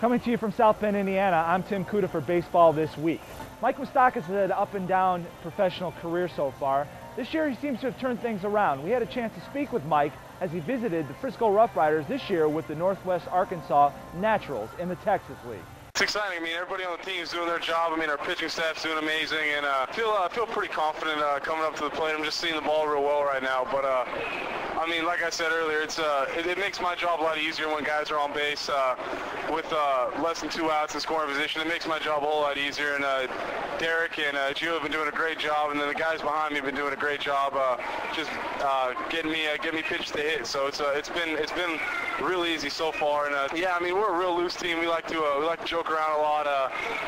Coming to you from South Bend, Indiana, I'm Tim Kuda for Baseball This Week. Mike Moustakas has had an up and down professional career so far. This year he seems to have turned things around. We had a chance to speak with Mike as he visited the Frisco Rough Riders this year with the Northwest Arkansas Naturals in the Texas League. It's exciting. I mean, everybody on the team is doing their job. I mean, our pitching staff's doing amazing, and I feel pretty confident coming up to the plate. I'm just seeing the ball real well right now. But I mean, like I said earlier, it makes my job a lot easier when guys are on base with less than 2 outs in scoring position. It makes my job a whole lot easier. And Derek and Gio have been doing a great job, and then the guys behind me have been doing a great job just getting me pitches to hit. So it's been really easy so far. And yeah, I mean, we're a real loose team. We like to joke around a lot,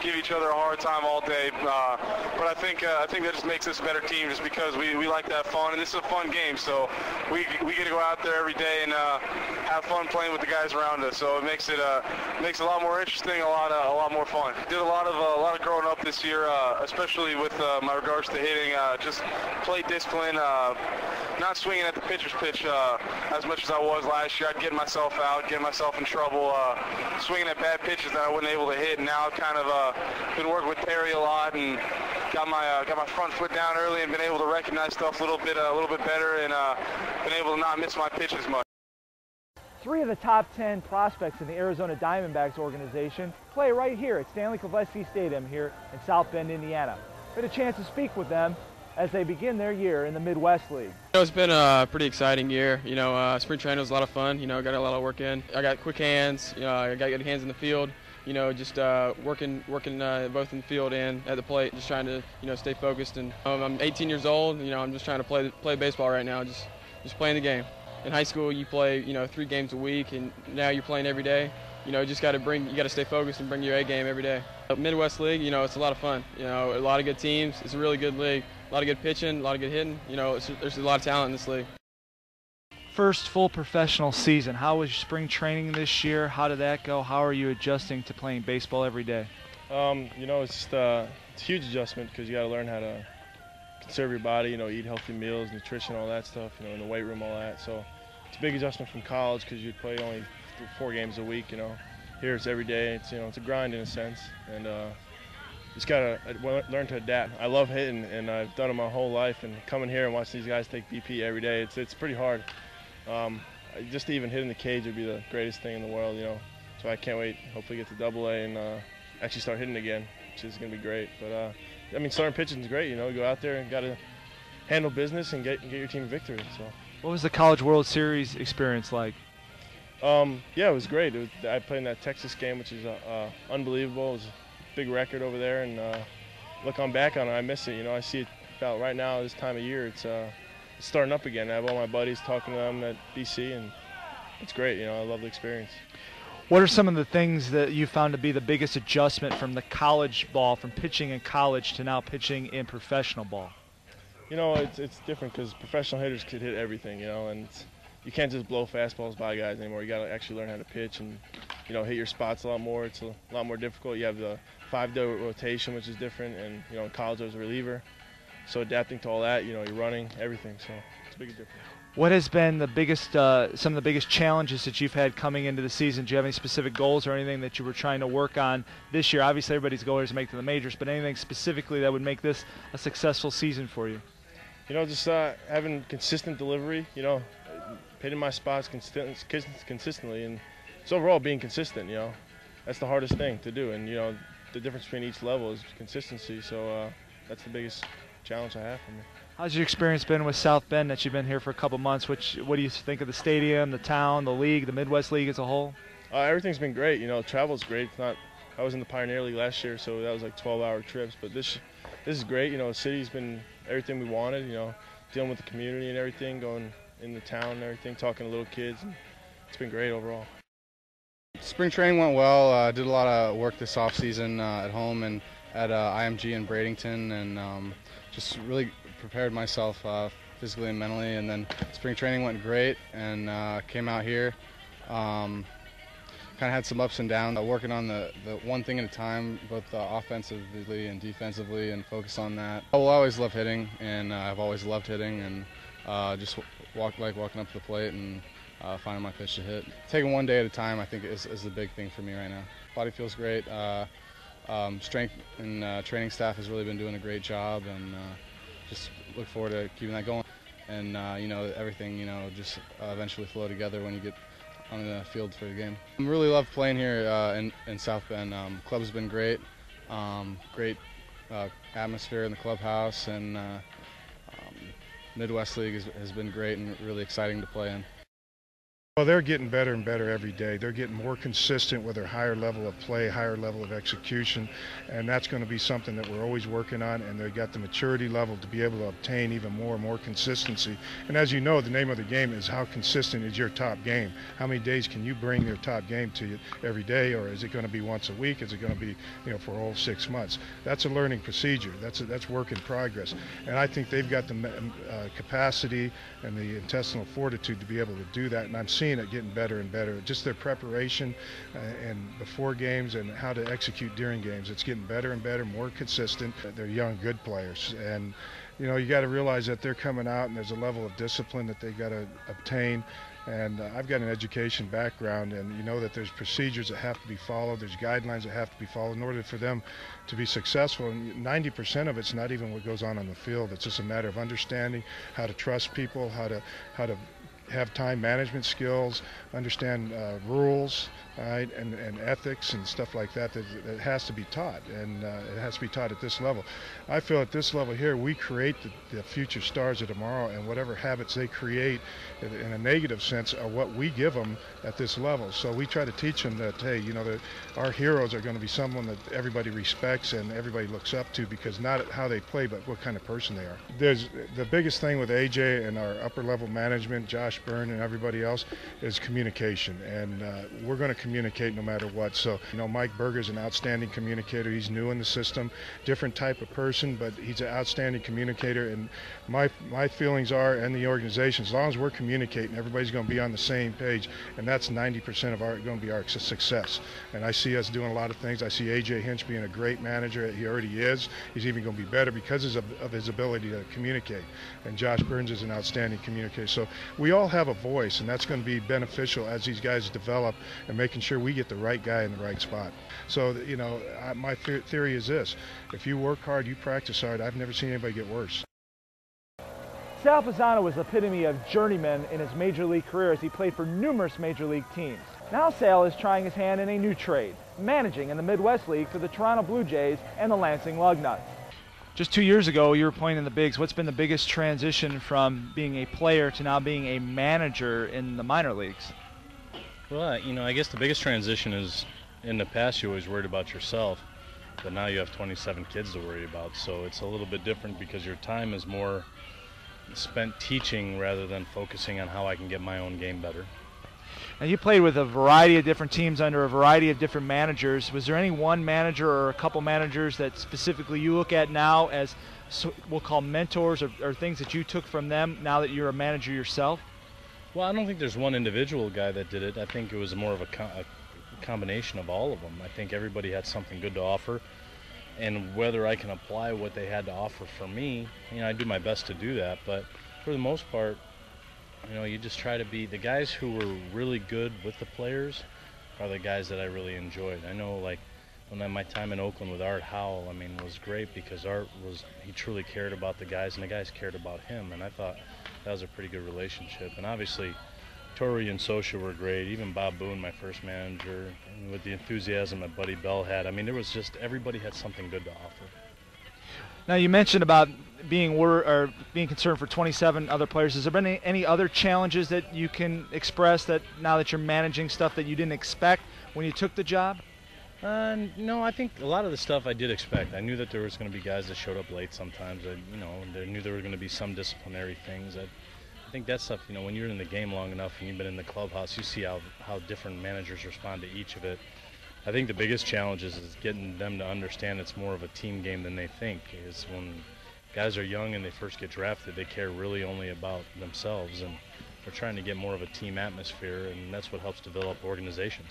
give each other a hard time all day. But I think that just makes us a better team, just because we like to have fun, and this is a fun game. So we get to go out there every day and have fun playing with the guys around us. So it makes it a lot more interesting, a lot more fun. Did a lot of growing up this year, especially with my regards to hitting. Just plate discipline, not swinging at the pitcher's pitch as much as I was last year. I'd get myself out, get myself in trouble, swinging at bad pitches that I wasn't able to hit. And now I've kind of been working with Terry a lot and got my front foot down early and been able to recognize stuff a little bit better, and been able to not miss my pitches much. 3 of the top 10 prospects in the Arizona Diamondbacks organization play right here at Stanley Kovaleski Stadium here in South Bend, Indiana. We had a chance to speak with them as they begin their year in the Midwest League. It's been a pretty exciting year. Spring training was a lot of fun. Got a lot of work in. I got quick hands. I got good hands in the field. Just working both in the field and at the plate, just trying to stay focused. And I'm 18 years old. I'm just trying to play baseball right now, just playing the game. In high school, you play 3 games a week, and now you're playing every day. You got to stay focused and bring your A game every day. Midwest League, it's a lot of fun. A lot of good teams. It's a really good league. A lot of good pitching, a lot of good hitting. There's a lot of talent in this league. First full professional season. How was spring training this year? How did that go? How are you adjusting to playing baseball every day? It's just it's a huge adjustment, because you got to learn how to conserve your body. Eat healthy meals, nutrition, all that stuff. In the weight room, all that. So it's a big adjustment from college, because you'd play only 4 games a week. Here it's every day. It's a grind in a sense, and just gotta learn to adapt. I love hitting, and I've done it my whole life. And coming here and watching these guys take BP every day, it's pretty hard. Just to even hit in the cage would be the greatest thing in the world, So I can't wait. Hopefully get to Double-A and actually start hitting again, which is gonna be great. But I mean, starting pitching is great. Go out there and gotta handle business and get your team victory. So. What was the College World Series experience like? Yeah, it was great. I played in that Texas game, which is unbelievable. It was a big record over there, and looking back on it, I miss it. I see it about right now, this time of year, it's starting up again. I have all my buddies, talking to them at BC, and it's great. I love the experience. What are some of the things that you found to be the biggest adjustment from the college ball, from pitching in college to now pitching in professional ball? It's different, because professional hitters could hit everything, and you can't just blow fastballs by guys anymore. You got to actually learn how to pitch and, hit your spots a lot more. It's a lot more difficult. You have the 5-day rotation, which is different, and, in college I was a reliever. So adapting to all that, you're running, everything, so it's a big difference. What has been the biggest, some of the biggest challenges that you've had coming into the season? Do you have any specific goals or anything that you were trying to work on this year? Obviously, everybody's goal is to make to the majors, but anything specifically that would make this a successful season for you? Just having consistent delivery, hitting my spots consistently, and it's overall being consistent, That's the hardest thing to do, and, the difference between each level is consistency, so that's the biggest challenge I have for me. How's your experience been with South Bend that you've been here for a couple months? What do you think of the stadium, the town, the league, the Midwest League as a whole? Everything's been great. Travel's great. I was in the Pioneer League last year, so that was like 12-hour trips. But this is great. The city's been everything we wanted. Dealing with the community and everything, going in the town and everything, talking to little kids. It's been great overall. Spring training went well. Did a lot of work this off season at home and at IMG in Bradenton, and just really prepared myself physically and mentally. And then spring training went great, and came out here. Kind of had some ups and downs, working on the one thing at a time, both offensively and defensively, and focus on that. I will always love hitting, and I've always loved hitting, and just walking up to the plate, and finding my pitch to hit. Taking one day at a time, I think, is the big thing for me right now. Body feels great. Strength and training staff has really been doing a great job, and just look forward to keeping that going. And everything just eventually flow together when you get on the field for the game. I really love playing here in South Bend. Club's been great. Great atmosphere in the clubhouse, and Midwest League has been great and really exciting to play in. Well, they're getting better and better every day. They're getting more consistent with their higher level of play, higher level of execution, and that's going to be something that we're always working on, and they've got the maturity level to be able to obtain even more and more consistency. And as you know, the name of the game is how consistent is your top game. How many days can you bring your top game to you every day, or is it going to be once a week? Is it going to be, for all 6 months? That's a learning procedure. That's work in progress. And I think they've got the capacity and the intestinal fortitude to be able to do that, and I'm seeing it getting better and better. Just their preparation and before games and how to execute during games. It's getting better and better, more consistent. They're young, good players, and you got to realize that they're coming out and there's a level of discipline that they've got to obtain. And I've got an education background, and you know that there's procedures that have to be followed, there's guidelines that have to be followed in order for them to be successful. And 90% of it's not even what goes on the field. It's just a matter of understanding how to trust people, how to have time management skills, understand rules, right, and ethics and stuff like that that has to be taught, and it has to be taught at this level. I feel at this level here, we create the future stars of tomorrow, and whatever habits they create in a negative sense are what we give them at this level. So we try to teach them that, hey, that our heroes are going to be someone that everybody respects and everybody looks up to, because not how they play, but what kind of person they are. There's the biggest thing with AJ and our upper level management, Josh Byrne and everybody else, is communication, and we're going to communicate no matter what. So Mike Berger's an outstanding communicator. He's new in the system, different type of person, but he's an outstanding communicator. And my feelings are, and the organization, as long as we're communicating, everybody's going to be on the same page, and that's 90% of going to be our success. And I see us doing a lot of things. I see AJ Hinch being a great manager. He already is. He's even going to be better because of his ability to communicate. And Josh Burns is an outstanding communicator. So we all have a voice, and that's going to be beneficial as these guys develop and making sure we get the right guy in the right spot. So my theory is this: if you work hard, you practice hard, I've never seen anybody get worse. Sal Fasano was the epitome of journeyman in his major league career as he played for numerous major league teams. Now Sal is trying his hand in a new trade, managing in the Midwest League for the Toronto Blue Jays and the Lansing Lugnut. Just 2 years ago, you were playing in the bigs. What's been the biggest transition from being a player to now being a manager in the minor leagues? Well, I guess the biggest transition is, in the past you always worried about yourself, but now you have 27 kids to worry about, so it's a little bit different because your time is more spent teaching rather than focusing on how I can get my own game better. And you played with a variety of different teams under a variety of different managers. Was there any one manager or a couple managers that specifically you look at now as we'll call mentors, or things that you took from them now that you're a manager yourself? Well, I don't think there's one individual guy that did it. I think it was more of a combination of all of them. I think everybody had something good to offer, and whether I can apply what they had to offer for me, I do my best to do that. But for the most part, you just try to be the guys who were really good with the players are the guys that I really enjoyed. I know, like, when my time in Oakland with Art Howell, was great because he truly cared about the guys and the guys cared about him, and I thought that was a pretty good relationship. And obviously Torrey and Sosha were great, even Bob Boone, my first manager, and with the enthusiasm that Buddy Bell had. There was just, everybody had something good to offer. Now, you mentioned about being concerned for 27 other players. Has there been any other challenges that you can express that now that you're managing stuff that you didn't expect when you took the job? No, I think a lot of the stuff I did expect. I knew that there was going to be guys that showed up late sometimes. I knew there were going to be some disciplinary things. I think that stuff, when you're in the game long enough and you've been in the clubhouse, you see how different managers respond to each of it. I think the biggest challenge is getting them to understand it's more of a team game than they think. Is when guys are young and they first get drafted, they care really only about themselves, and we're trying to get more of a team atmosphere, and that's what helps develop organizations.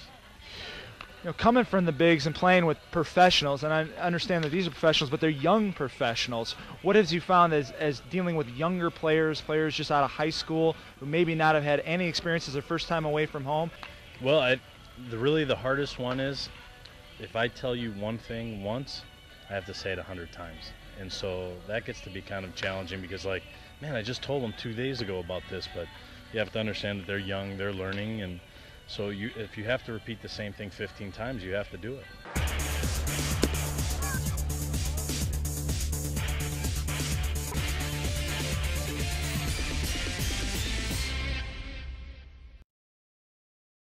coming from the bigs and playing with professionals, and I understand that these are professionals, but they're young professionals. What have you found as dealing with younger players just out of high school who maybe not have had any experience as their first time away from home? Well, really the hardest one is if I tell you one thing once, I have to say it 100 times. And so that gets to be kind of challenging because, like, man, I just told them 2 days ago about this, but you have to understand that they're young, they're learning, and so if you have to repeat the same thing 15 times, you have to do it.